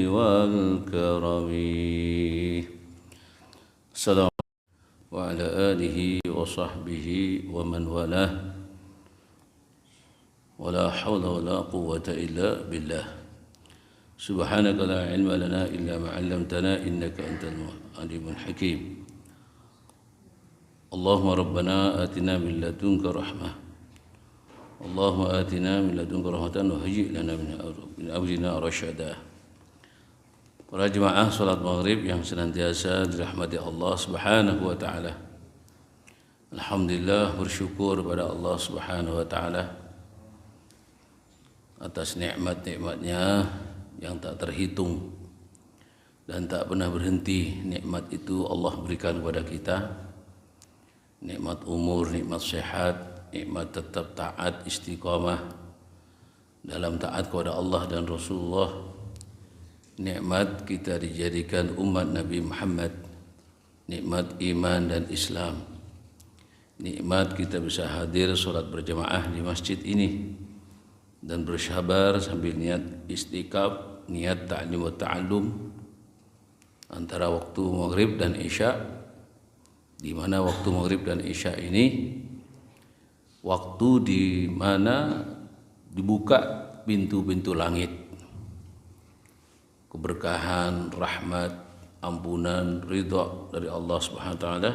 والكرم. السلام وعلى آله وصحبه ومن والاه ولا حول ولا قوة إلا بالله. سبحانك لا علم لنا إلا ما علمتنا إنك أنت العليم الحكيم. اللهم ربنا آتنا من لدنك رحمة اللهم آتنا من لدنك رحمة وهيئ لنا من أمرنا رشدا. Para jemaah salat maghrib yang senantiasa dirahmati Allah Subhanahu wa taala. Alhamdulillah, bersyukur pada Allah Subhanahu wa taala atas nikmat-nikmatnya yang tak terhitung dan tak pernah berhenti. Nikmat itu Allah berikan kepada kita. Nikmat umur, nikmat sehat, nikmat tetap taat istiqamah dalam taat kepada Allah dan Rasulullah. Nikmat kita dijadikan umat Nabi Muhammad. Nikmat iman dan Islam. Nikmat kita bisa hadir sholat berjamaah di masjid ini dan bersabar sambil niat istiqab, niat ta'lim wa ta'allum antara waktu maghrib dan isya, di mana waktu maghrib dan isya ini waktu di mana dibuka pintu-pintu langit, keberkahan, rahmat, ampunan, ridha dari Allah Subhanahu wa taala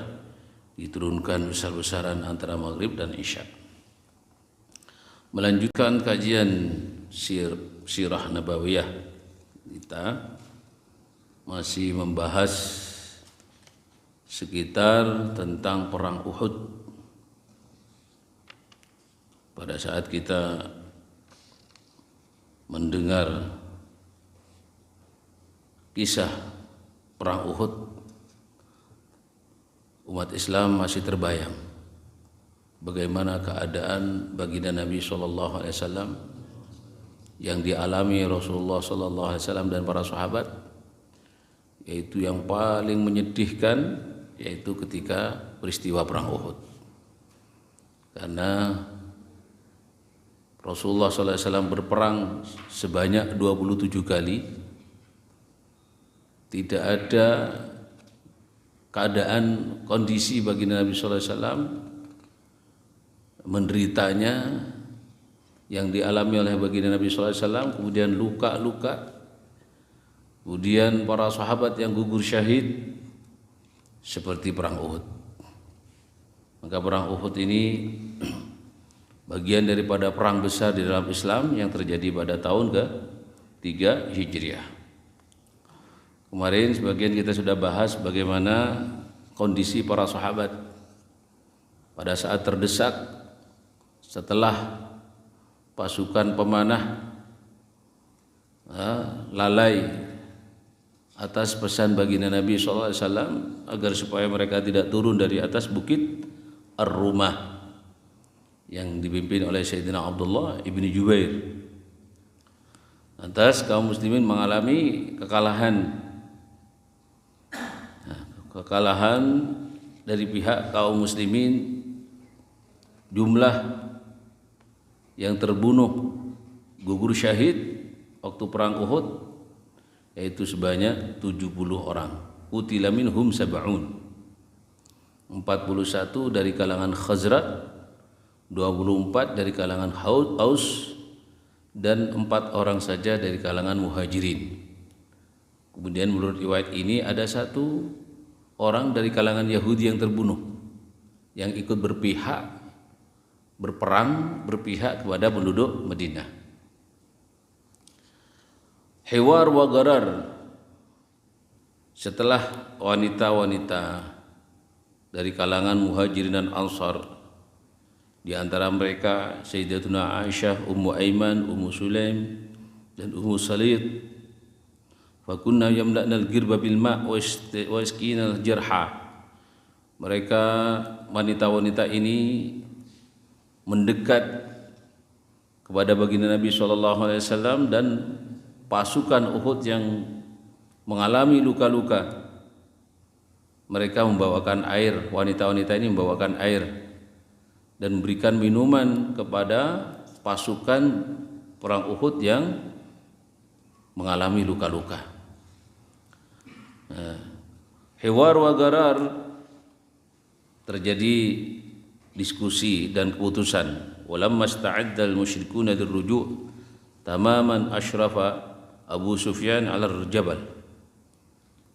diturunkan besar-besaran antara maghrib dan isya. Melanjutkan kajian sirah nabawiyah, kita masih membahas sekitar tentang perang Uhud. Pada saat kita mendengar kisah perang Uhud, umat Islam masih terbayang bagaimana keadaan baginda Nabi SAW yang dialami Rasulullah SAW dan para sahabat, yaitu yang paling menyedihkan yaitu ketika peristiwa perang Uhud. Karena Rasulullah SAW berperang sebanyak 27 kali, tidak ada keadaan kondisi baginda Nabi SAW menderitanya yang dialami oleh baginda Nabi SAW, kemudian luka-luka, kemudian para sahabat yang gugur syahid seperti perang Uhud. Maka perang Uhud ini bagian daripada perang besar di dalam Islam yang terjadi pada tahun ke-3 Hijriah. Kemarin sebagian kita sudah bahas bagaimana kondisi para sahabat pada saat terdesak setelah pasukan pemanah lalai atas pesan baginda Nabi SAW agar supaya mereka tidak turun dari atas bukit Ar-Rumah yang dipimpin oleh Sayyidina Abdullah ibni Jubair. Lantas kaum muslimin mengalami kekalahan dari pihak kaum muslimin. Jumlah yang terbunuh gugur syahid waktu perang Uhud yaitu sebanyak 70 orang. Qutila minhum sab'un, 41 dari kalangan Khazraj, 24 dari kalangan Aus, dan 4 orang saja dari kalangan Muhajirin. Kemudian menurut riwayat ini ada 1 orang dari kalangan Yahudi yang terbunuh, yang ikut berpihak kepada penduduk Madinah. Hiwar wa Gharar, setelah wanita-wanita dari kalangan Muhajirin dan Ansar, di antara mereka Sayyidatuna Aisyah, Ummu Aiman, Ummu Sulaim, dan Ummu Salid, fakunna yamla'nal girba bil ma' wa isqinal jarha. Mereka wanita-wanita ini mendekat kepada baginda Nabi SAW dan pasukan Uhud yang mengalami luka-luka. Mereka membawakan air, wanita-wanita ini membawakan air dan memberikan minuman kepada pasukan perang Uhud yang mengalami luka-luka. Hiwar wa garar, terjadi diskusi dan keputusan. Walamma sta'adda al-musyrikuna dirruju' tamaman asyrafa Abu Sufyan 'ala al-jabal.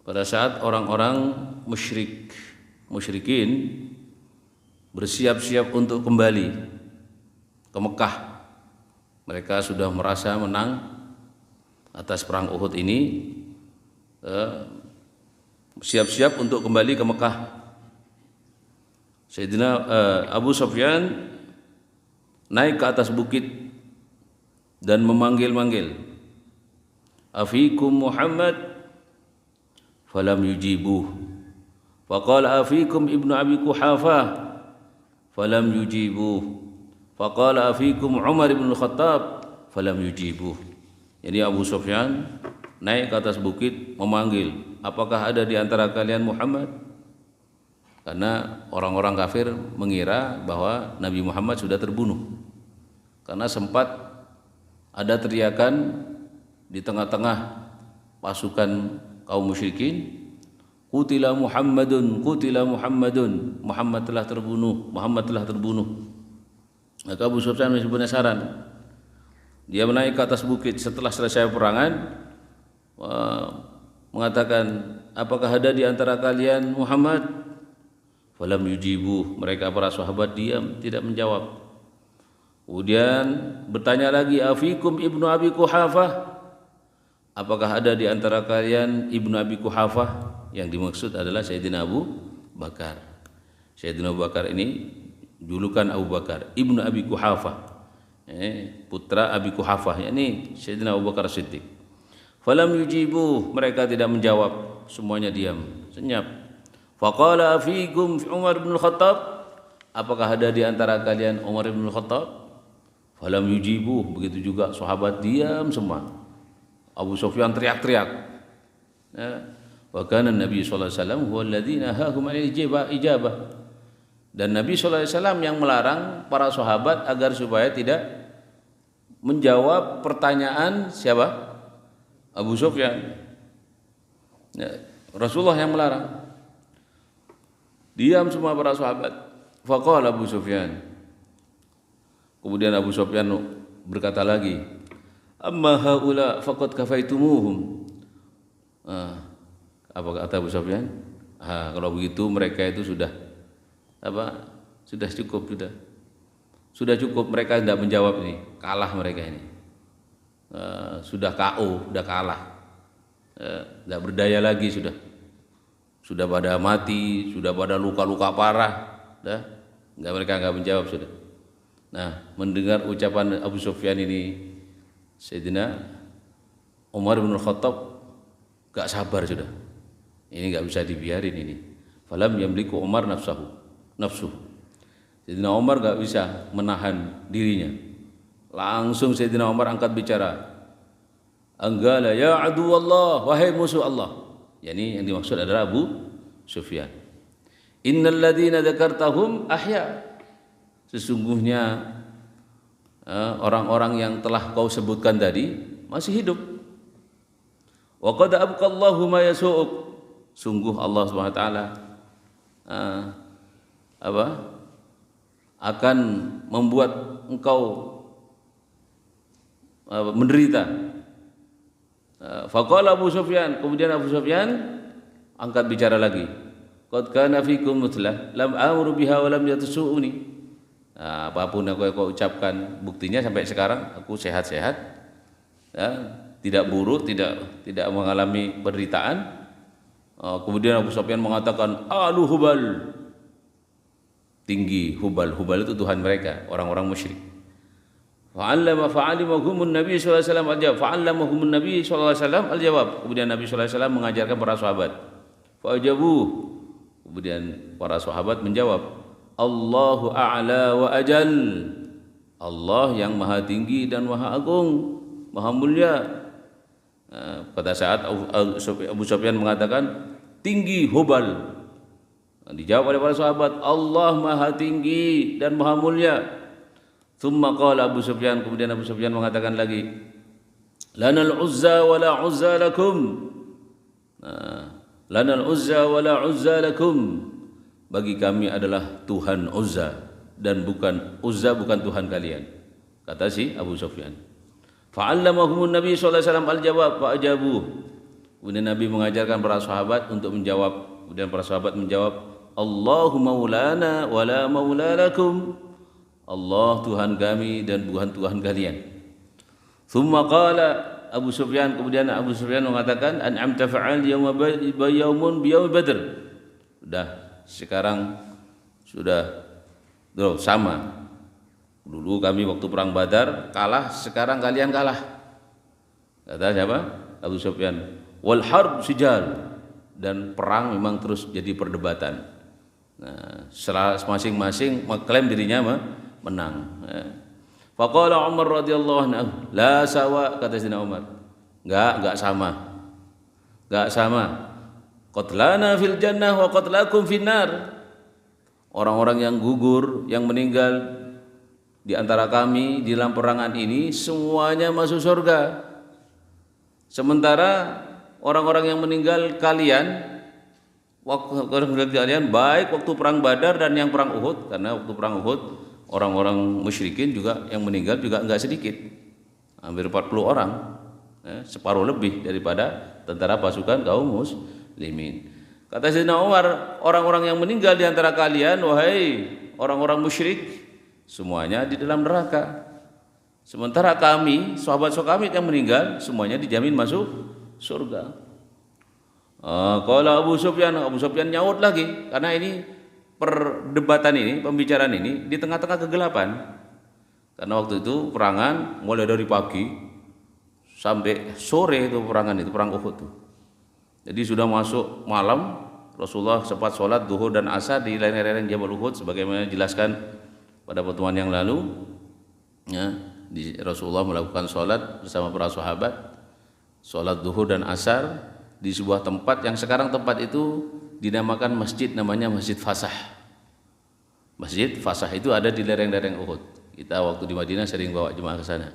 Pada saat orang-orang musyrikin bersiap-siap untuk kembali ke Mekah, mereka sudah merasa menang atas perang Uhud ini, siap-siap untuk kembali ke Mekah. Sayyidina Abu Sufyan naik ke atas bukit dan memanggil-manggil, afikum Muhammad, falam yujibuh. Faqala afikum Ibnu Abi Quhafah, falam yujibuh. Faqala afikum Umar ibn Khattab, falam yujibuh. Jadi Abu Sufyan naik ke atas bukit memanggil, apakah ada di antara kalian Muhammad? Karena orang-orang kafir mengira bahwa Nabi Muhammad sudah terbunuh. Karena sempat ada teriakan di tengah-tengah pasukan kaum musyrikin, qutila Muhammadun, qutila Muhammadun, Muhammad telah terbunuh, Muhammad telah terbunuh. Maka Abu Sufyan masih penasaran. Dia menaik ke atas bukit setelah selesai peperangan, mengatakan, apakah ada di antara kalian Muhammad? Falam yujibuh, mereka para sahabat diam, tidak menjawab. Kemudian bertanya lagi, afikum Ibnu Abi Quhafah, apakah ada di antara kalian Ibnu Abi Quhafah? Yang dimaksud adalah Sayyidina Abu Bakar. Sayyidina Abu Bakar ini julukan Abu Bakar, Ibnu Abi Quhafah, putra Abi Quhafah, yakni Sayyidina Abu Bakar Siddiq. Falam yujibuh, mereka tidak menjawab, semuanya diam, senyap. Faqala afikum Umar bin Khattab, apakah ada di antara kalian Umar bin Khattab? Falam yujibuh, begitu juga sahabat diam semua. Abu Sufyan teriak-teriak. Wa kana Nabi sallallahu alaihi wasallam huwa alladzi nahahum 'anil ijabah. Dan Nabi sallallahu alaihi wasallam yang melarang para sahabat agar supaya tidak menjawab pertanyaan siapa? Abu Sufyan. Rasulullah yang melarang. Diam semua para sahabat. Faqala Abu Sufyan. Kemudian Abu Sufyan berkata lagi, amma haula faqad kafaitumuhum. Apa kata Abu Sufyan? Kalau begitu mereka itu sudah cukup, sudah cukup, mereka tidak menjawab ini, kalah mereka ini. Sudah KO, sudah kalah. Tidak berdaya lagi sudah pada mati, sudah pada luka-luka parah, mereka enggak menjawab sudah. Nah, mendengar ucapan Abu Sufyan ini, Sayyidina Umar bin Khattab enggak sabar sudah. Ini enggak bisa dibiarin ini. Falam yamliku Umar nafsuhu. Sayyidina Umar enggak bisa menahan dirinya. Langsung Sayyidina Umar angkat bicara. Anggala ya adu Allah, wahai musuh Allah. Yani yang dimaksud adalah Abu Sufyan. Innal ladzina dzakartahum ahya. Sesungguhnya orang-orang yang telah kau sebutkan tadi masih hidup. Wa qad abqallahu ma yasu'uk. Sungguh Allah Subhanahu wa taala akan membuat engkau menderita. Faqala Abu Sufyan, kemudian Abu Sufyan angkat bicara lagi. Qad kana fikum mutlah lam amru biha wa lam yatusuuni. Apapun yang kau ucapkan, buktinya sampai sekarang aku sehat-sehat, tidak buruk, tidak mengalami penderitaan. Kemudian Abu Sufyan mengatakan, alu Hubal, tinggi Hubal. Hubal itu Tuhan mereka, orang-orang musyrik. Fa'allamahumun Nabi sallallahu alaihi wasallam al-jawab. Fa'allamahumun Nabi sallallahu alaihi wasallam al-jawab. Kemudian Nabi sallallahu alaihi wasallam mengajarkan para sahabat. Fa'ajabu. Kemudian para sahabat menjawab, Allahu a'la wa ajal. Allah yang maha tinggi dan maha agung, maha mulia. Pada saat Abu Sufyan mengatakan tinggi Hubal, dijawab oleh para sahabat, Allah maha tinggi dan maha mulia. Tsumma qala Abu Sufyan, kemudian Abu Sufyan mengatakan lagi, Lanal uzza wa la uzza lakum. Lanal uzza wa la uzza lakum. Bagi kami adalah Tuhan Uzza dan bukan Uzza, bukan Tuhan kalian, kata si Abu Sufyan. Fa'allamahumun Nabi sallallahu alaihi wasallam al-jawab fa'ajabu. Kemudian Nabi mengajarkan para sahabat untuk menjawab. Kemudian para sahabat menjawab, Allahu maulana wa la maula lakum. Allah Tuhan kami dan bukan Tuhan kalian. Thumma qala Abu Sufyan, kemudian Abu Sufyan mengatakan, an'amta fa'al yawma yawmun biyawm Badr. Sekarang sudah sama. Dulu kami waktu perang Badar kalah, sekarang kalian kalah. Kata siapa? Abu Sufyan. Wal harb sijal, dan perang memang terus jadi perdebatan. Nah, masing-masing mengklaim dirinya menang. Faqala Umar radhiyallahu anhu, la sawa, kata Sayyidina Umar. Enggak sama. Enggak sama. Qatlana fil jannah wa qatlakum finnar. Orang-orang yang gugur, yang meninggal di antara kami di dalam perangan ini semuanya masuk surga. Sementara orang-orang yang meninggal kalian baik waktu perang Badar dan yang perang Uhud, karena waktu perang Uhud orang-orang musyrikin juga yang meninggal juga enggak sedikit. Hampir 40 orang. Separuh lebih daripada tentara pasukan kaum muslimin. Kata Sayyidina Umar, orang-orang yang meninggal di antara kalian, wahai orang-orang musyrik, semuanya di dalam neraka. Sementara kami, sahabat-sahabat kami yang meninggal, semuanya dijamin masuk surga. Kalau Abu Sufyan nyaut lagi, karena ini perdebatan ini, pembicaraan ini di tengah-tengah kegelapan. Karena waktu itu perangan mulai dari pagi sampai sore itu perangan itu, perang Uhud itu. Jadi sudah masuk malam, Rasulullah sempat sholat duhur dan asar di lereng-lereng Jabal Uhud sebagaimana dijelaskan pada pertemuan yang lalu. Ya, Rasulullah melakukan sholat bersama para sahabat, sholat duhur dan asar di sebuah tempat yang sekarang tempat itu dinamakan masjid, namanya Masjid Fasah. Masjid Fasah itu ada di lereng-lereng Uhud. Kita waktu di Madinah sering bawa jemaah ke sana.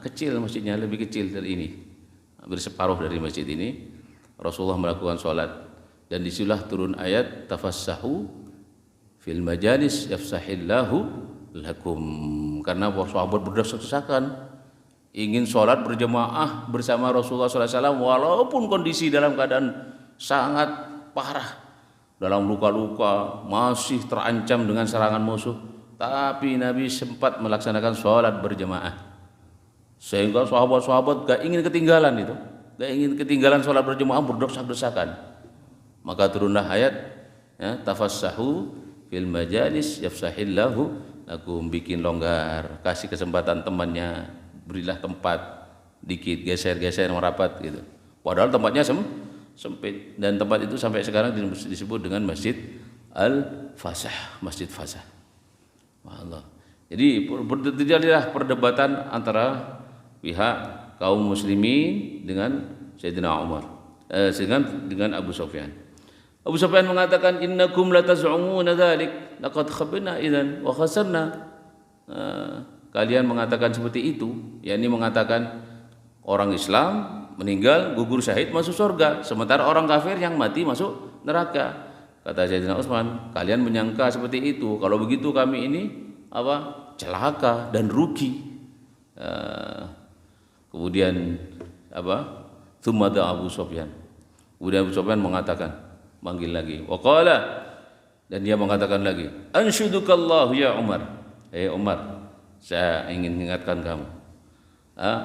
Kecil masjidnya, lebih kecil dari ini. Hampir separuh dari masjid ini. Rasulullah melakukan sholat dan disitulah turun ayat tafassahu fil majalis yafsahillahu lakum, karena sahabat berdesak-desakan ingin sholat berjemaah bersama Rasulullah SAW walaupun kondisi dalam keadaan sangat parah, dalam luka-luka, masih terancam dengan serangan musuh, tapi Nabi sempat melaksanakan sholat berjemaah sehingga sahabat-sahabat gak ingin ketinggalan itu. Gak ingin ketinggalan sholat berjemaah, berdesak-desakan. Maka turunlah ayat, ya, tafassahu fil majalis yafsahillahu lakum, bikin longgar, kasih kesempatan temannya, berilah tempat dikit, geser-geser merapat gitu. Padahal tempatnya sempit, dan tempat itu sampai sekarang disebut dengan Masjid Al-Fasah, Masjid Fasah. Allah. Jadi terjadilah perdebatan antara pihak kaum muslimin dengan Sayyidina Umar, dengan Abu Sufyan. Abu Sufyan mengatakan, innakum lataz'umuna dzalik laqad khabna idzan wa khasarna. Kalian mengatakan seperti itu, yakni mengatakan orang Islam meninggal gugur syahid masuk surga, sementara orang kafir yang mati masuk neraka. Kata Sayyidina Utsman, kalian menyangka seperti itu. Kalau begitu kami ini celaka dan rugi. Kemudian Tsumada Abu Sufyan. Kemudian Abu Sufyan mengatakan, manggil lagi. Waqala, dan dia mengatakan lagi, anshudukallahu ya Umar. Umar, saya ingin mengingatkan kamu.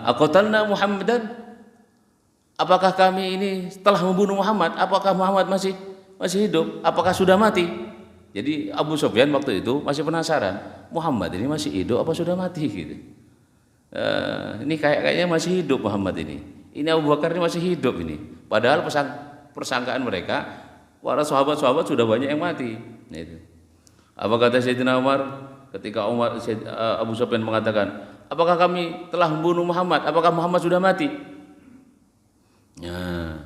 Aqatalna Muhammadan? Apakah kami ini telah membunuh Muhammad? Apakah Muhammad masih hidup? Apakah sudah mati? Jadi Abu Sufyan waktu itu masih penasaran, Muhammad ini masih hidup apa sudah mati gitu. Ini kayaknya masih hidup Muhammad ini. Ini Abu Bakar ini masih hidup ini. Padahal persangkaan mereka, para sahabat-sahabat sudah banyak yang mati. Nah, itu. Apa kata Sayyidina Umar ketika Abu Sufyan mengatakan, apakah kami telah membunuh Muhammad? Apakah Muhammad sudah mati? Ya,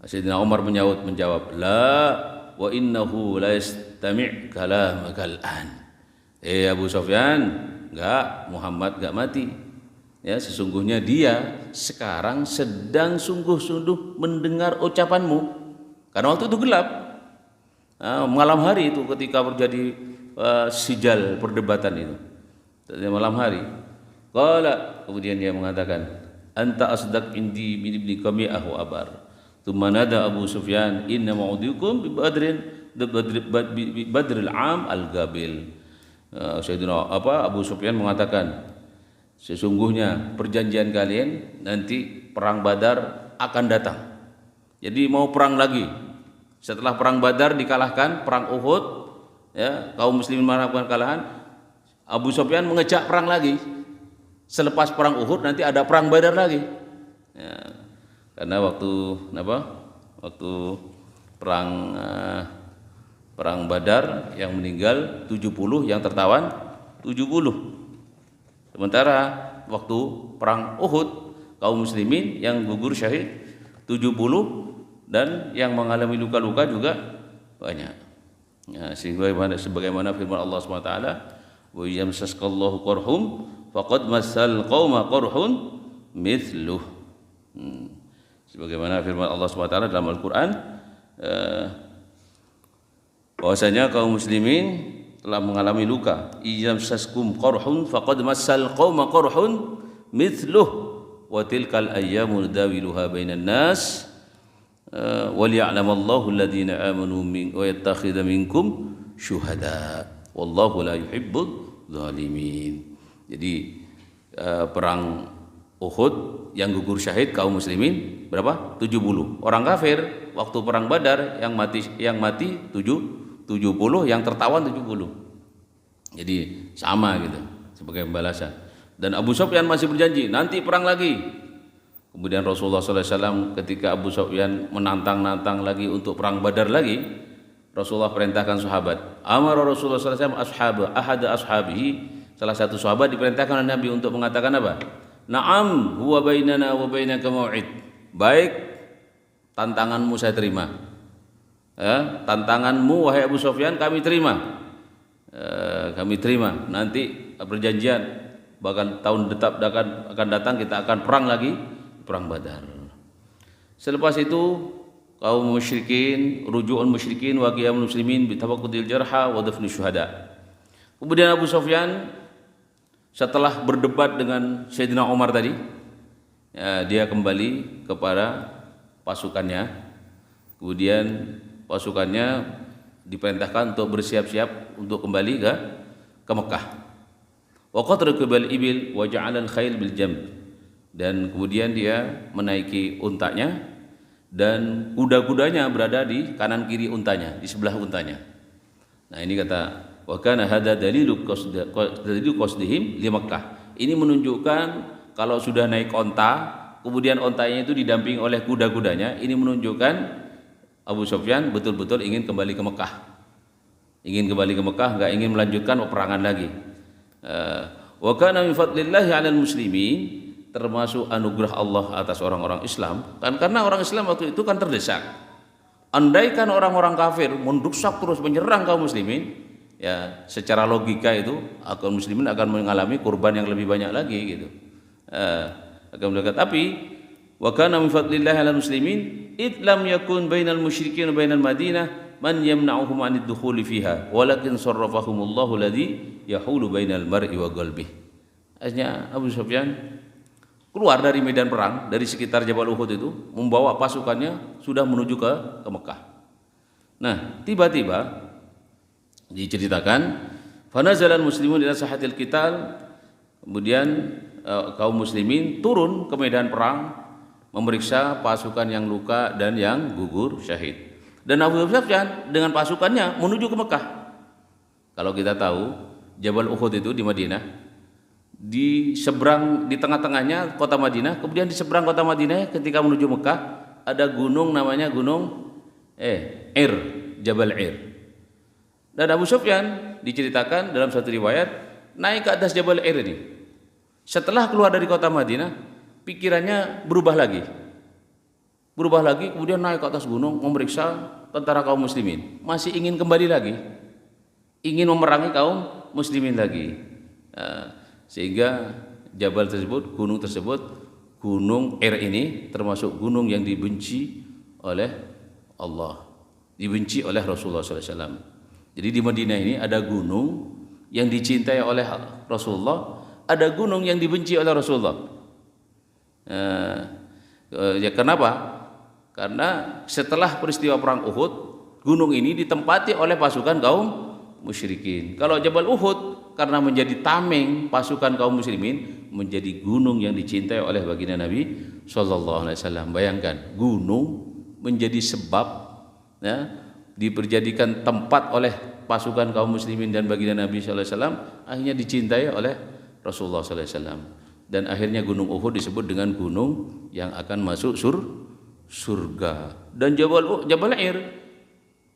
Sayyidina Umar menjawab, la wa innahu la yastami' kalamakal an. Abu Sufyan, enggak, Muhammad enggak mati. Ya, sesungguhnya dia sekarang sedang sungguh-sungguh mendengar ucapanmu. Karena waktu itu gelap. Malam hari itu ketika terjadi sijal perdebatan itu. Malam hari. Kemudian dia mengatakan, anta asdaq indi min ibni qami'ah wa abar. Tsumma nada Abu Sufyan, inna mau'idukum bi badril am al-gabil. Sayyidina Abu Sufyan mengatakan, sesungguhnya perjanjian kalian nanti perang Badar akan datang. Jadi mau perang lagi. Setelah perang Badar dikalahkan, perang Uhud, ya, kaum muslimin melakukan kekalahan, Abu Sufyan mengejak perang lagi. Selepas perang Uhud nanti ada perang Badar lagi. Ya, karena waktu perang Badar yang meninggal 70, yang tertawan 70. Sementara waktu perang Uhud kaum muslimin yang gugur syahid 70 dan yang mengalami luka-luka juga banyak. Ya, sebagaimana firman Allah SWT, wa yamsaskallahu qarhum faqad massal qauma qarhun mithluh. Sebagaimana firman Allah SWT dalam Al-Qur'an, bahwasanya kaum muslimin telah mengalami luka. Iyamsaskum qarhun faqad massal qauma qarhun mithluh wa tilkal ayyamu nadawiluha bainan nas wa liya'lamallahu alladhina amanu wa yattakhidha minkum syuhada wallahu la yuhibbul zalimin. Jadi perang Uhud yang gugur syahid kaum muslimin berapa? 70 orang kafir. Waktu perang Badar yang mati 70, yang tertawan 70. Jadi sama gitu sebagai pembalasan. Dan Abu Sufyan masih berjanji nanti perang lagi. Kemudian Rasulullah SAW ketika Abu Sufyan menantang lagi untuk perang Badar lagi, Rasulullah perintahkan sahabat. Amara Rasulullah SAW ashabihi, salah satu sahabat diperintahkan oleh Nabi untuk mengatakan apa? Na'am huwa bainana wa bainaka mau'id. Baik, tantanganmu saya terima. Ya, tantanganmu wahai Abu Sufyan kami terima. Kami terima. Nanti perjanjian bahkan tahun akan datang kita akan perang lagi, perang Badar. Selepas itu kaum musyrikin, ruju'un musyrikin wa qiyamul muslimin bi tawaqqudil jarha wa dafni syuhada. Kemudian Abu Sufyan setelah berdebat dengan Sayyidina Umar tadi, ya, dia kembali kepada pasukannya. Kemudian pasukannya diperintahkan untuk bersiap-siap untuk kembali ke Mekah. Wa qad rakibal ibil wa ja'ala al-khayl bil jamb. Dan kemudian dia menaiki untanya dan kuda-kudanya berada di kanan kiri untanya, di sebelah untanya. Nah, ini kata wa kana hadza dalilu qasdihim li Makkah. Ini menunjukkan kalau sudah naik onta, kemudian ontanya itu didampingi oleh kuda-kudanya, ini menunjukkan Abu Sufyan betul-betul ingin kembali ke Mekah. Ingin kembali ke Mekah, enggak ingin melanjutkan peperangan lagi. Wa kana min fadlillahi 'alal muslimin, termasuk anugerah Allah atas orang-orang Islam. Kan karena orang Islam waktu itu kan terdesak. Andaikan orang-orang kafir mendesak terus menyerang kaum muslimin, ya secara logika itu kaum muslimin akan mengalami kurban yang lebih banyak lagi gitu. Tapi wa kana min fadlillahi 'alal muslimin id lam yakun bainal musyrikin wa bainal Madinah man yamna'uhum 'anid dukhuli fiha walakin sarrafahumullahu alladhi yahulu bainal mar'i wa qalbihi. Artinya Abu Sufyan keluar dari medan perang, dari sekitar Jabal Uhud itu, membawa pasukannya sudah menuju ke Mekah. Nah, tiba-tiba diceritakan fanazalal muslimun ila sahatil qital. Kemudian kaum muslimin turun ke medan perang memeriksa pasukan yang luka dan yang gugur syahid. Dan Abu Sufyan dengan pasukannya menuju ke Mekah. Kalau kita tahu Jabal Uhud itu di Madinah, di seberang, di tengah-tengahnya kota Madinah, kemudian di seberang kota Madinah ketika menuju Mekah ada gunung namanya gunung Ir, Jabal Ir. Dan Abu Sufyan diceritakan dalam satu riwayat naik ke atas Jabal Ir ini. Setelah keluar dari kota Madinah, pikirannya berubah lagi, kemudian naik ke atas gunung memeriksa tentara kaum muslimin, masih ingin kembali lagi, ingin memerangi kaum muslimin lagi. Sehingga jabal tersebut, gunung ini termasuk gunung yang dibenci oleh Allah, dibenci oleh Rasulullah SAW. Jadi di Madinah ini ada gunung yang dicintai oleh Rasulullah, ada gunung yang dibenci oleh Rasulullah. Ya kenapa? Karena setelah peristiwa perang Uhud, gunung ini ditempati oleh pasukan kaum musyrikin. Kalau Jabal Uhud karena menjadi tameng pasukan kaum muslimin, menjadi gunung yang dicintai oleh baginda Nabi sallallahu alaihi wasallam. Bayangkan, gunung menjadi sebab ya, diperjadikan tempat oleh pasukan kaum muslimin dan baginda Nabi sallallahu alaihi wasallam, akhirnya dicintai oleh Rasulullah sallallahu alaihi wasallam. Dan akhirnya gunung Uhud disebut dengan gunung yang akan masuk surga. Dan Jabal Air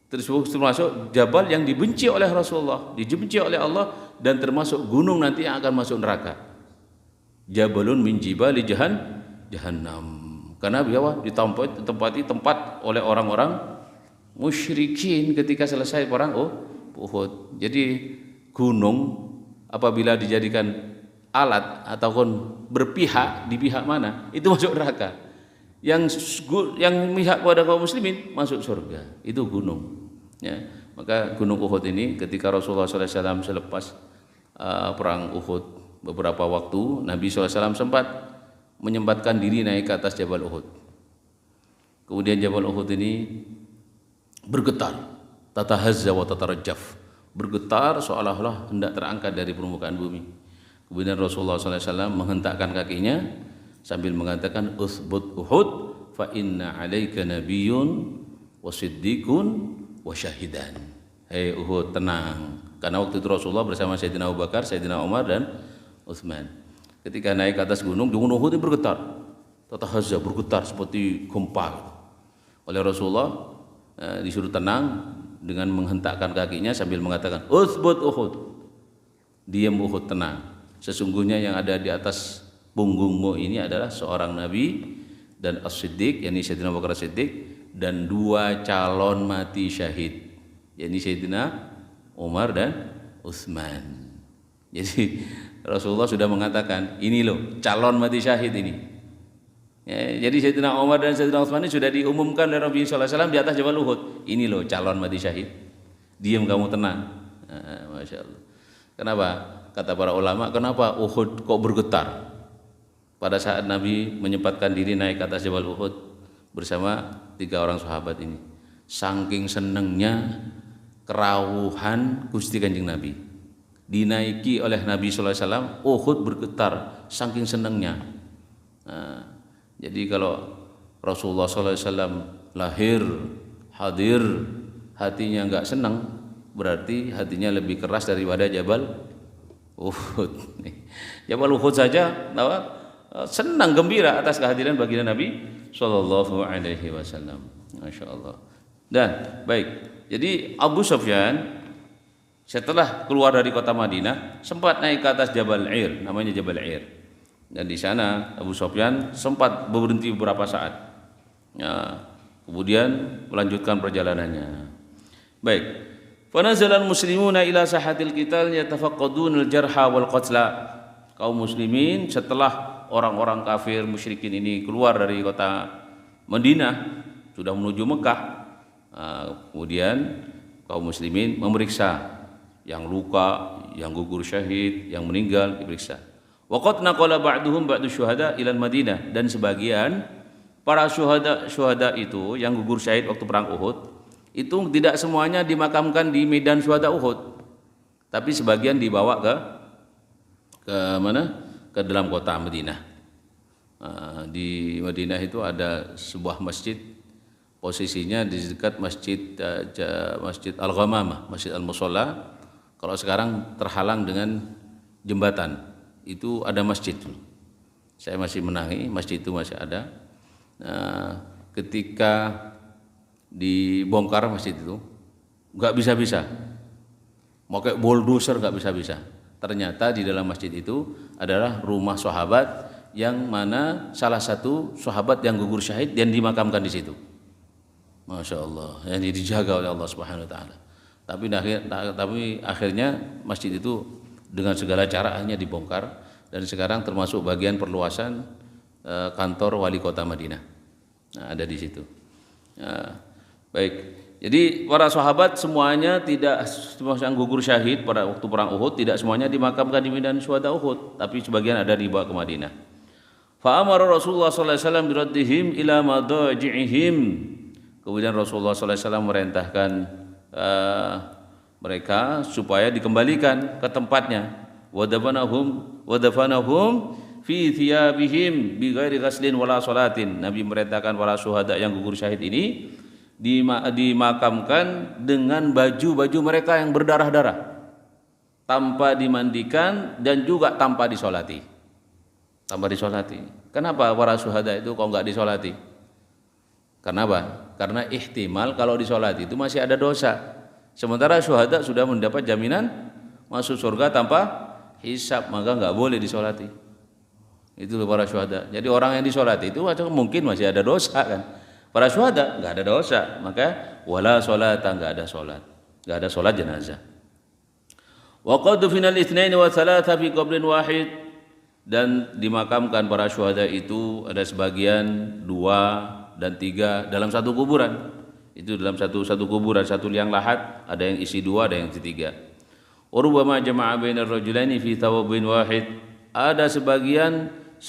termasuk jabal yang dibenci oleh Rasulullah, dibenci oleh Allah, dan termasuk gunung nanti yang akan masuk neraka. Jabalun min jibali jahannam. Karena beliau ditempati tempat oleh orang-orang musyrikin ketika selesai perang Uhud. Jadi gunung apabila dijadikan alat ataupun berpihak di pihak mana, itu masuk neraka. Yang pihak kepada kaum muslimin masuk surga. Itu gunung. Ya, maka gunung Uhud ini ketika Rasulullah SAW selepas perang Uhud beberapa waktu, Nabi SAW sempat menyempatkan diri naik ke atas Jabal Uhud. Kemudian Jabal Uhud ini bergetar, tatahazza wa tatarajjaf, bergetar seolah-olah hendak terangkat dari permukaan bumi. Kemudian Rasulullah SAW menghentakkan kakinya sambil mengatakan, uthbut Uhud fa inna alaika nabiyyun wa siddiqun wa syahidan. Hei Uhud, tenang. Karena waktu itu Rasulullah bersama Sayyidina Abu Bakar, Sayyidina Umar dan Utsman. Ketika naik ke atas gunung Uhud itu bergetar. Tatahazza, bergetar seperti gempa. Oleh Rasulullah disuruh tenang dengan menghentakkan kakinya sambil mengatakan, uthbut Uhud. Diam Uhud, tenang. Sesungguhnya yang ada di atas punggungmu ini adalah seorang nabi dan as-siddiq, yakni Sayyidina Abu Bakar As-Siddiq, dan dua calon mati syahid, yakni Sayyidina Umar dan Utsman. Jadi Rasulullah sudah mengatakan, ini loh calon mati syahid ini. Ya, jadi Sayyidina Umar dan Sayyidina Utsman ini sudah diumumkan oleh Nabi sallallahu alaihi wasallam di atas Jabal Uhud. Ini loh calon mati syahid. Diam kamu, tenang. Masya Allah. Kenapa? Kata para ulama, kenapa Uhud kok bergetar? Pada saat Nabi menyempatkan diri naik ke atas Jabal Uhud bersama 3 orang sahabat ini, saking senengnya kerawuhan Gusti Kanjeng Nabi dinaiki oleh Nabi sallallahu alaihi wasallam, Uhud bergetar saking senengnya. Jadi kalau Rasulullah sallallahu alaihi wasallam lahir, hadir, hatinya enggak senang, berarti hatinya lebih keras daripada Jabal Uhud. Jabal Uhud saja senang gembira atas kehadiran baginda Nabi sallallahu alaihi wasallam. Masyaallah. Dan baik, jadi Abu Sufyan setelah keluar dari kota Madinah sempat naik ke atas Jabal Air, namanya Jabal Air. Dan di sana Abu Sufyan sempat berhenti beberapa saat. Ya, kemudian melanjutkan perjalanannya. Baik. Fanazalal muslimuna ila sahatil qital yatafaqqadun al-jarha wal qatla. Kaum muslimin setelah orang-orang kafir musyrikin ini keluar dari kota Madinah sudah menuju Mekah, kemudian kaum muslimin memeriksa yang luka, yang gugur syahid, yang meninggal diperiksa. Waqad naqala ba'duhum ba'du syuhada ila Madinah, dan sebagian para syuhada itu yang gugur syahid waktu perang Uhud itu tidak semuanya dimakamkan di medan syuhada Uhud, tapi sebagian dibawa ke mana? Ke dalam kota Madinah. Di Madinah itu ada sebuah masjid, posisinya di dekat masjid Al-Ghamamah, Masjid Al-Musalla. Kalau sekarang terhalang dengan jembatan, itu ada masjid. Saya masih menangi, masjid itu masih ada. Ketika dibongkar masjid itu, nggak bisa-bisa, mau kayak bulldozer nggak bisa-bisa. Ternyata di dalam masjid itu adalah rumah sahabat yang mana salah satu sahabat yang gugur syahid dan dimakamkan di situ. Masya Allah, yang dijaga oleh Allah Subhanahu Wa Taala. Tapi akhirnya masjid itu dengan segala cara akhirnya dibongkar dan sekarang termasuk bagian perluasan kantor wali kota Madinah. Nah, ada di situ. Nah, baik. Jadi para sahabat semuanya tidak semua yang gugur syahid pada waktu perang Uhud tidak semuanya dimakamkan di medan syuhada Uhud, tapi sebagian ada dibawa ke Madinah. Fa amara Rasulullah sallallahu alaihi wasallam biraddihim ila madaji'ihim. Kemudian Rasulullah sallallahu alaihi wasallam merintahkan mereka supaya dikembalikan ke tempatnya. Wadafanahum fi thiyabihim bi ghairi ghaslin wala salatin. Nabi merintahkan para syuhada yang gugur syahid ini dimakamkan dengan baju-baju mereka yang berdarah-darah, tanpa dimandikan dan juga tanpa disolati. Kenapa para syuhada itu kok nggak disolati? Karena apa? Karena ihtimal kalau disolati itu masih ada dosa. Sementara syuhada sudah mendapat jaminan masuk surga tanpa hisab, maka nggak boleh disolati. Itu para syuhada. Jadi orang yang disolati itu mungkin masih ada dosa kan. Para syuhada nggak ada dosa, maka wala sholata, nggak ada solat jenazah. Wa qad final itsnain wa tsalatsa fi qabrin wahid, dan dimakamkan para syuhada itu ada sebagian 2 dan 3 dalam satu kuburan. Itu dalam satu kuburan, satu liang lahat, ada yang isi 2, ada yang isi 3. Wa rubbama jama'a bainar rajulaini fi thawbin wahid. Ada sebagian 2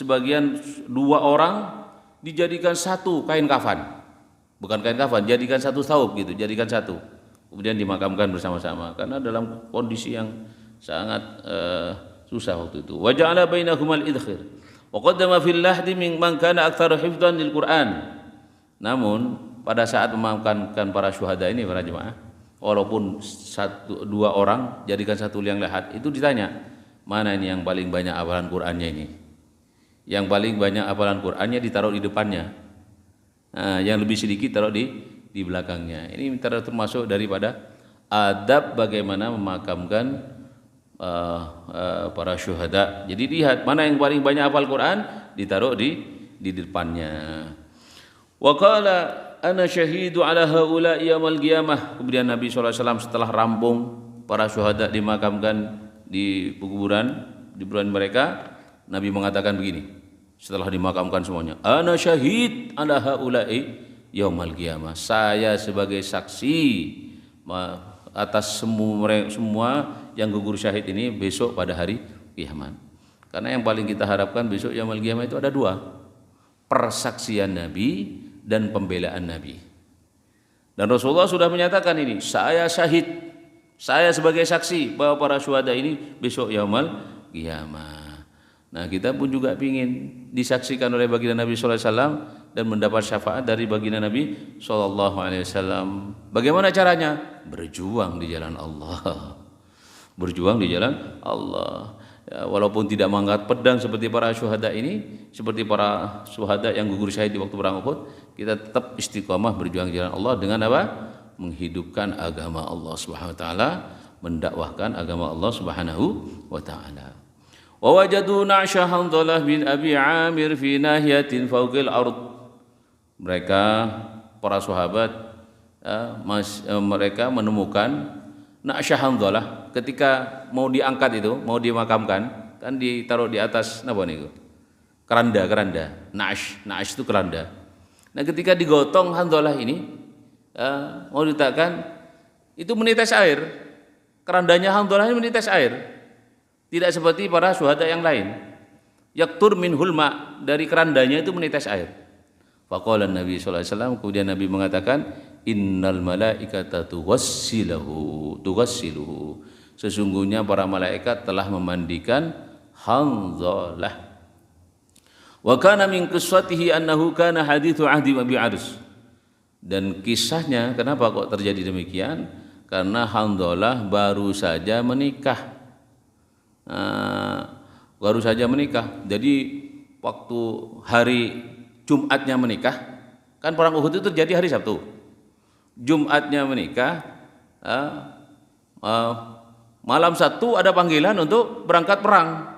orang dijadikan satu kain kafan, bukan kain kafan, jadikan satu thawb gitu, jadikan satu, kemudian dimakamkan bersama-sama karena dalam kondisi yang sangat susah waktu itu. Wa ja'ala bainahumal idkhir wa qaddama fil lahdi man kana aktsaru hifdhan lil Qur'an. Namun pada saat memakamkan para syuhada ini para jemaah, walaupun 1-2 orang jadikan satu liang lahat, itu ditanya, mana ini yang paling banyak hafalan Qur'annya ini? Yang paling banyak hafalan Qur'annya ditaruh di depannya. Nah, yang lebih sedikit taruh di belakangnya. Ini termasuk daripada adab bagaimana memakamkan para syuhada. Jadi lihat mana yang paling banyak hafal Quran, ditaruh di depannya. Wa qala ana syahidu ala haula'i yaumil qiyamah. Kemudian Nabi sallallahu alaihi wasallam setelah rampung para syuhada dimakamkan di kuburan mereka, Nabi mengatakan begini setelah dimakamkan semuanya, ana syahid ala haula'i yaumil qiyamah. Saya sebagai saksi atas semua yang gugur syahid ini besok pada hari kiamat. Karena yang paling kita harapkan besok yaumil qiyamah itu ada 2, persaksian Nabi dan pembelaan Nabi. Dan Rasulullah sudah menyatakan ini, saya syahid, saya sebagai saksi bahwa para syuhada ini besok yaumil qiyamah. Nah, kita pun juga ingin disaksikan oleh baginda Nabi sallallahu alaihi wasallam dan mendapat syafaat dari baginda Nabi sallallahu alaihi wasallam. Bagaimana caranya? Berjuang di jalan Allah. Berjuang di jalan Allah. Ya, walaupun tidak mengangkat pedang seperti para syuhada ini, seperti para syuhada yang gugur syahid di waktu perang Uhud, kita tetap istiqamah berjuang di jalan Allah dengan apa? Menghidupkan agama Allah Subhanahu wa taala, mendakwahkan agama Allah Subhanahu wa taala. Wa wajadu na'sha Handhalah bin Abi Amir fi nahiyatin fawqil ard. Mereka para sahabat mereka menemukan na'sha Handhalah ketika mau diangkat itu, mau dimakamkan, kan ditaruh di atas apa niku? Keranda. Na'sh itu keranda. Nah, ketika digotong Handhalah ini mau diletakkan, itu menetes air. Kerandanya Handhalah ini menetes air. Tidak seperti para syuhada yang lain. Yaktur minhul ma, dari kerandanya itu menetes air. Faqala Nabi sallallahu alaihi wasallam, kemudian Nabi mengatakan, innal malaikata tuwassiluhu. Sesungguhnya para malaikat telah memandikan Handhalah. Wa kana min qissatihi annahu kana hadithu ahdi Abi Ars. Dan kisahnya kenapa kok terjadi demikian? Karena Handhalah baru saja menikah. Jadi waktu hari Jumatnya menikah, kan perang Uhud itu terjadi hari Sabtu. Jumatnya menikah, malam Sabtu ada panggilan untuk berangkat perang.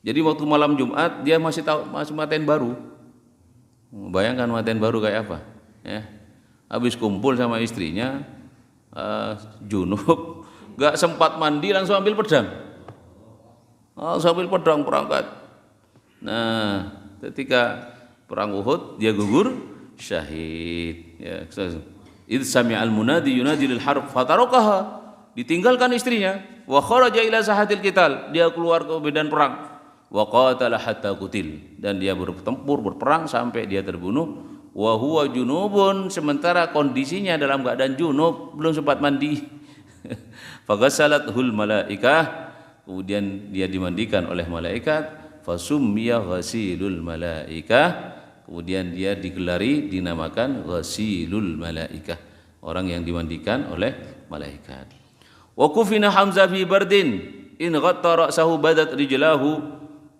Jadi waktu malam Jumat dia masih manten baru. Bayangkan manten baru kayak apa? Ya. Habis kumpul sama istrinya, junub, gak sempat mandi langsung ambil pedang. sambil pedang berangkat. Nah, ketika perang Uhud dia gugur syahid. Ya, idh sami'al munadi yunadi lil harb fatarakaha, ditinggalkan istrinya, wa kharaja ila sahatil qital, dia keluar ke medan perang, wa qatala hatta qutil, dan dia bertempur berperang sampai dia terbunuh, wa huwa junubun, sementara kondisinya dalam keadaan junub, belum sempat mandi. Faghasalathul malaikah, kemudian dia dimandikan oleh malaikat, fasummiya ghasilul malaikah, kemudian dia digelari dinamakan ghasilul malaikah, orang yang dimandikan oleh malaikat. Wa kufina Hamzah fi bardin in ghatta ra'sahu badat rijlahu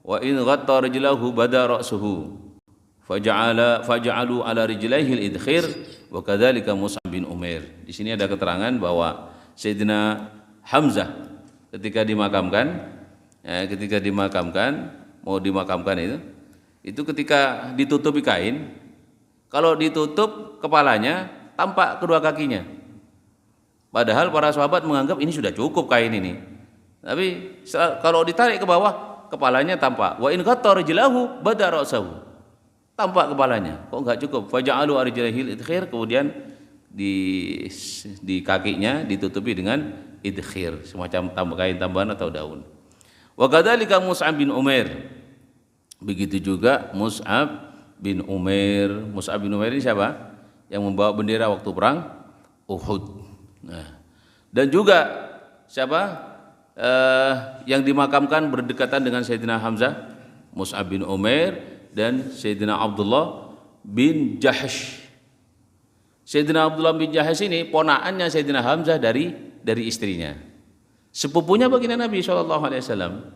wa in ghatta rijlahu bada ra'suhu faja'alu ala rijlaihi al-idkhir wa kadzalika Mus'ab bin Umair. Di sini ada keterangan bahwa Sayyidina Hamzah ketika dimakamkan mau dimakamkan itu ketika ditutupi kain, kalau ditutup kepalanya tampak kedua kakinya. Padahal para sahabat menganggap ini sudah cukup kain ini. Tapi kalau ditarik ke bawah, kepalanya tampak. Wa in ghatta rijlahu bada ra'sahu, tampak kepalanya. Kok enggak cukup? Faja'alu arjilahil idkhir, kemudian di kakinya ditutupi dengan idkhir, semacam kain tambahan atau daun. Wa kadzalika Mus'ab bin Umair. Begitu juga Mus'ab bin Umair. Mus'ab bin Umair ini siapa? Yang membawa bendera waktu perang Uhud. Nah, dan juga siapa yang dimakamkan berdekatan dengan Sayyidina Hamzah? Mus'ab bin Umair dan Sayyidina Abdullah bin Jahsh. Sayyidina Abdullah bin Jahsh ini ponakannya Sayyidina Hamzah dari istrinya, sepupunya baginda Nabi SAW.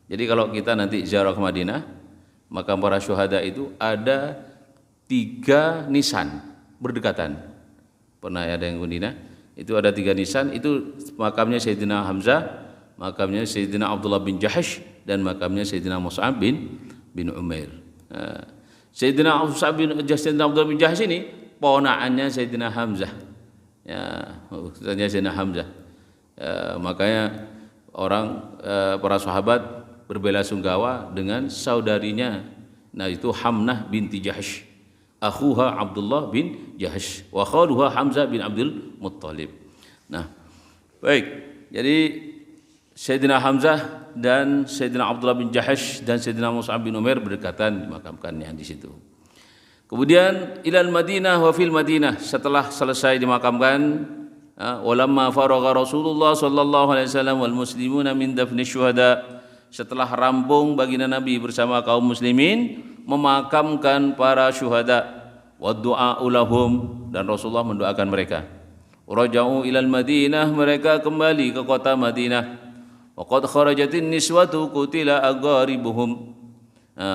Jadi kalau kita nanti ziarah ke Madinah, makam para syuhada itu ada 3 nisan berdekatan. Pernah ada yang Madinah? Itu ada 3 nisan, itu makamnya Sayyidina Hamzah, makamnya Sayyidina Abdullah bin Jahsh, dan makamnya Sayyidina Mus'ab bin Umair. Nah, Sayyidina Abdullah bin Jahsh ini ponakannya Sayyidina Hamzah. Ya, Sayyidina Hamzah. Makanya para sahabat berbela-sungkawa dengan saudarinya. Nah, itu Hamnah binti Jahsh, akhuha Abdullah bin Jahsh wa khaluha Hamzah bin Abdul Muttalib. Nah, baik. Jadi Sayyidina Hamzah dan Sayyidina Abdullah bin Jahsh dan Sayyidina Mus'ab bin Umair berdekatan dimakamkannya di situ. Kemudian ilal Madinah wa fil Madinah, setelah selesai dimakamkan, walamma faragha Rasulullah sallallahu alaihi wasallam wal muslimuna min dafni syuhada, setelah rampung baginda Nabi bersama kaum muslimin memakamkan para syuhada, wa du'a lahum, dan Rasulullah mendoakan mereka. Raja'u ilal Madinah, mereka kembali ke kota Madinah. Wa qad kharajatin niswatu qutila aqaribuhum,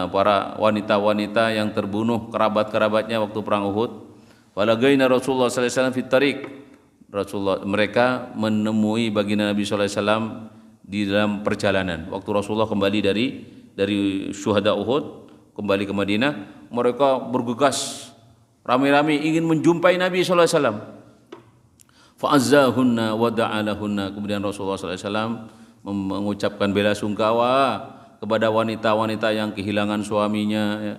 para wanita-wanita yang terbunuh kerabat-kerabatnya waktu perang Uhud. Falagaina Rasulullah sallallahu alaihi wasallam fit tariq, mereka menemui baginda Nabi sallallahu alaihi wasallam di dalam perjalanan. Waktu Rasulullah kembali dari syuhada Uhud kembali ke Madinah, mereka bergegas rame-rame ingin menjumpai Nabi sallallahu alaihi wasallam. Fa'azzahunna wa da'alahunna, kemudian Rasulullah sallallahu alaihi wasallam mengucapkan bela sungkawa kepada wanita-wanita yang kehilangan suaminya,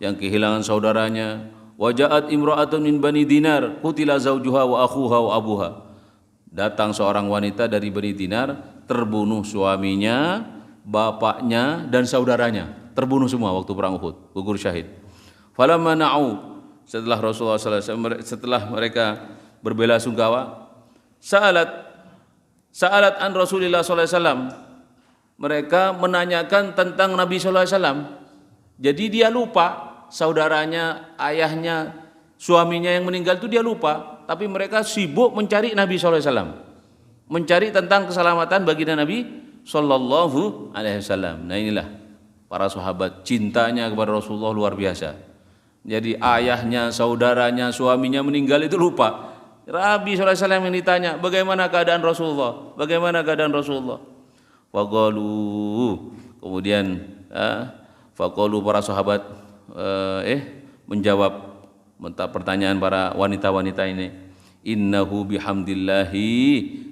yang kehilangan saudaranya. Waja'at imra'atun min Bani Dinar qutila zawjuha wa akhuha wa abuha, datang seorang wanita dari Bani Dinar, terbunuh suaminya, bapaknya dan saudaranya, terbunuh semua waktu perang Uhud, gugur syahid. Falamma na'u, setelah Rasulullah SAW, setelah mereka berbela sungkawa, sa'alat an Rasulullah SAW, mereka menanyakan tentang Nabi SAW. Jadi dia lupa saudaranya, ayahnya, suaminya yang meninggal itu dia lupa, tapi mereka sibuk mencari Nabi SAW, mencari tentang keselamatan baginda Nabi Sallallahu Alaihi Wasallam. Nah, inilah para sahabat cintanya kepada Rasulullah luar biasa. Jadi ayahnya, saudaranya, suaminya meninggal itu lupa. Nabi SAW yang ditanya, bagaimana keadaan Rasulullah? Bagaimana keadaan Rasulullah? Faqalu, kemudian faqalu, para sahabat menjawab pertanyaan para wanita-wanita ini, innahu bihamdillahi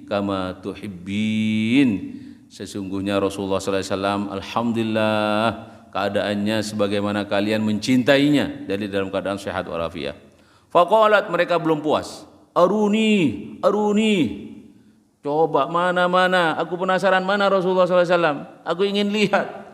kama tuhibbin, sesungguhnya Rasulullah sallallahu alaihi wasallam alhamdulillah keadaannya sebagaimana kalian mencintainya dari dalam keadaan sehat walafiat. Faqalat, mereka belum puas. Aruni, aruni. Coba mana, aku penasaran mana Rasulullah sallallahu alaihi wasallam. Aku ingin lihat.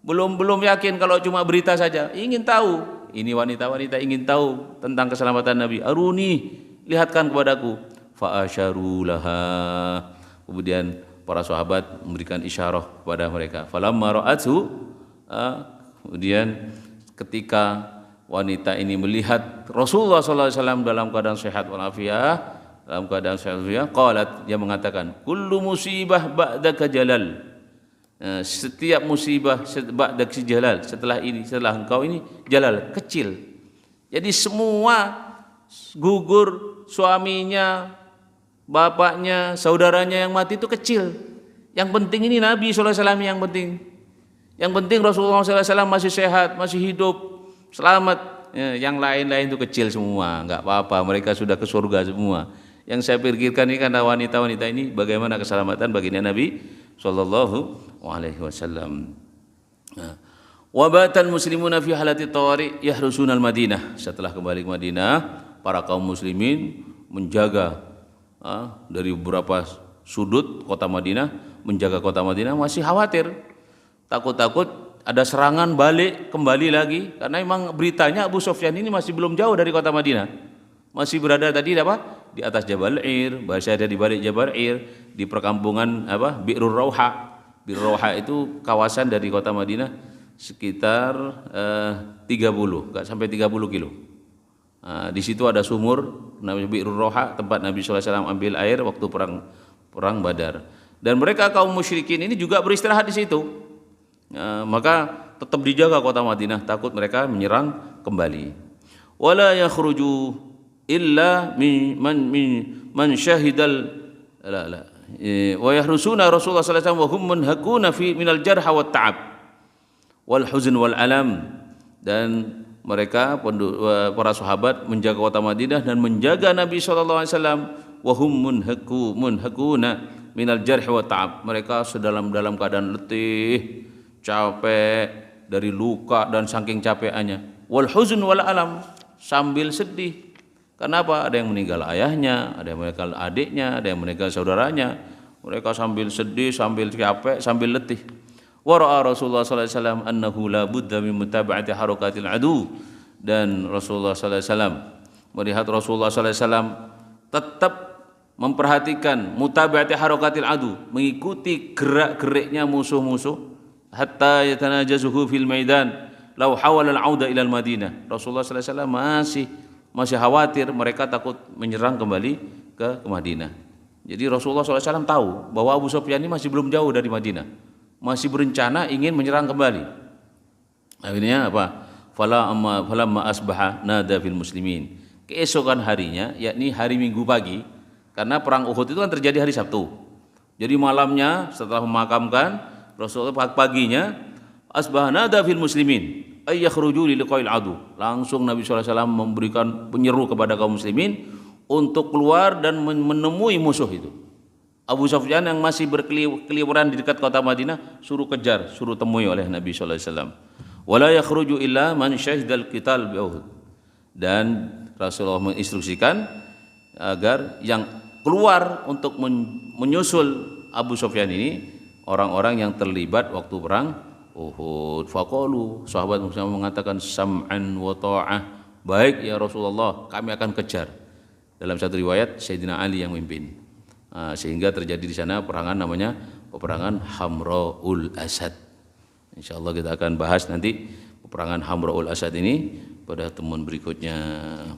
Belum yakin kalau cuma berita saja. Ingin tahu. Ini wanita-wanita ingin tahu tentang keselamatan Nabi. Aruni, lihatkan kepadaku. Fa asyaru laha. Kemudian para sahabat memberikan isyarah kepada mereka. Falamma ra'athu, kemudian ketika wanita ini melihat Rasulullah sallallahu alaihi wasallam dalam keadaan sehat walafiat, qalat, dia mengatakan, kullu musibah ba'daka jalal. Setiap musibah ba'daka jalal, setelah engkau ini jalal, kecil. Jadi semua gugur, suaminya, bapaknya, saudaranya yang mati itu kecil. Yang penting ini Nabi sallallahu alaihi wasallam yang penting. Yang penting Rasulullah sallallahu alaihi wasallam masih sehat, masih hidup, selamat. Yang lain-lain itu kecil semua, enggak apa-apa, mereka sudah ke surga semua. Yang saya pikirkan ini karena wanita-wanita ini bagaimana keselamatan baginda Nabi sallallahu alaihi wasallam. Wa batal muslimuna fi halati tawari yahrusunal Madinah. Setelah kembali ke Madinah, para kaum muslimin menjaga dari beberapa sudut kota Madinah, menjaga kota Madinah, masih khawatir, takut-takut ada serangan balik kembali lagi, karena memang beritanya Abu Sufyan ini masih belum jauh dari kota Madinah, masih berada tadi di atas Jabal Ir, bahasa ada di balik Jabal Ir, di perkampungan Bi'rur Rauha. Bi'rur Rauha itu kawasan dari kota Madinah sekitar 30, enggak sampai 30 kilo. Di situ ada sumur namanya Bi'rur Rauha, tempat Nabi sallallahu alaihi wasallam ambil air waktu perang Badar. Dan mereka kaum musyrikin ini juga beristirahat di situ. Maka tetap dijaga kota Madinah, takut mereka menyerang kembali. Wala yakhruju illa man syahidal wa yahrusuna Rasulullah sallallahu alaihi wasallam wa hum munhakuna fi minal jarh wa ta'ab wal huzn wal alam. Dan mereka para sahabat menjaga kota Madinah dan menjaga Nabi sallallahu alaihi wasallam wa hum munhakuna minal jarh wa ta'ab. Mereka dalam keadaan letih, capek dari luka dan saking capeknya. Wal huzn wal alam, sambil sedih. Kenapa? Ada yang meninggal ayahnya, ada yang meninggal adiknya, ada yang meninggal saudaranya. Mereka sambil sedih, sambil capek, sambil letih. Wa ra'a Rasulullah sallallahu alaihi wasallam annahu la budda min mutaba'ati harakatil adu. Dan Rasulullah sallallahu alaihi wasallam melihat Rasulullah sallallahu alaihi wasallam tetap memperhatikan mutaba'ati harakatil adu, mengikuti gerak-geriknya musuh-musuh, hatta yatanajazuhu fil maidan law hawala al-auda ila al-Madinah. Rasulullah sallallahu alaihi wasallam masih khawatir mereka takut menyerang kembali ke Madinah. Jadi Rasulullah SAW tahu bahwa Abu Sufyan ini masih belum jauh dari Madinah, masih berencana ingin menyerang kembali. Akhirnya apa? Falamma asbaha nada fil muslimin. Keesokan harinya, yakni hari Minggu pagi, karena perang Uhud itu kan terjadi hari Sabtu. Jadi malamnya setelah memakamkan Rasulullah, paginya asbaha nada fil muslimin ay yakhruju li liqa'il adu. Langsung Nabi sallallahu alaihi wasallam memberikan penyeru kepada kaum muslimin untuk keluar dan menemui musuh itu. Abu Sufyan yang masih berkeliaran di dekat kota Madinah suruh kejar, suruh temui oleh Nabi sallallahu alaihi wasallam. Wala yakhruju illa man syahidal qital bi Uhud. Dan Rasulullah menginstruksikan agar yang keluar untuk menyusul Abu Sufyan ini orang-orang yang terlibat waktu perang Uhud. Faqalu, sahabat muslim mengatakan sam'an wa ta'ah, baik ya Rasulullah, kami akan kejar. Dalam satu riwayat Sayyidina Ali yang memimpin. Sehingga terjadi di sana peperangan namanya peperangan Hamraul Asad. Insyaallah kita akan bahas nanti peperangan Hamraul Asad ini pada temuan berikutnya.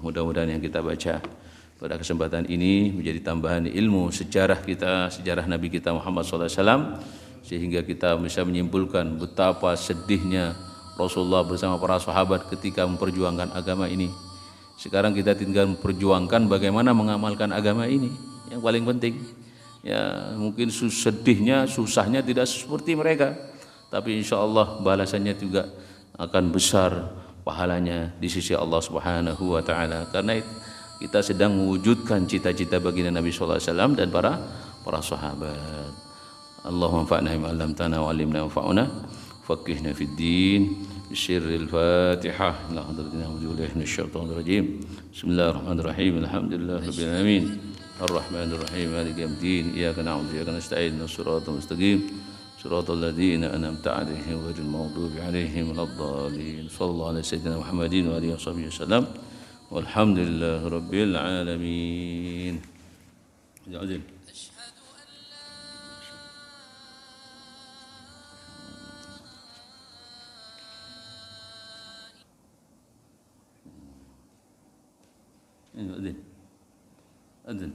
Mudah-mudahan yang kita baca pada kesempatan ini menjadi tambahan ilmu sejarah kita, sejarah Nabi kita Muhammad sallallahu alaihi wasallam, sehingga kita bisa menyimpulkan betapa sedihnya Rasulullah bersama para sahabat ketika memperjuangkan agama ini. Sekarang kita tinggal memperjuangkan bagaimana mengamalkan agama ini, yang paling penting. Ya, mungkin sedihnya, susahnya tidak seperti mereka, tapi insya Allah balasannya juga akan besar pahalanya di sisi Allah Subhanahu wa taala, karena kita sedang mewujudkan cita-cita baginda Nabi sallallahu alaihi wasallam dan para sahabat. اللهم انفعنا بما علمتنا وعلمنا وانفعنا فقهنا في الدين بسر الفاتحة لا حضرتنا وجوله من الشيطان الرجيم بسم الله الرحمن الرحيم الحمد لله رب العالمين الرحمن الرحيم مالك يوم الدين إياك نعبد وإياك نستعين الصراط المستقيم صراط الذين أنعمت عليهم غير المغضوب عليهم ولا الضالين صلى الله على سيدنا محمد وآله وصحبه وسلم والحمد لله رب العالمين. Azim. Azim. Azim.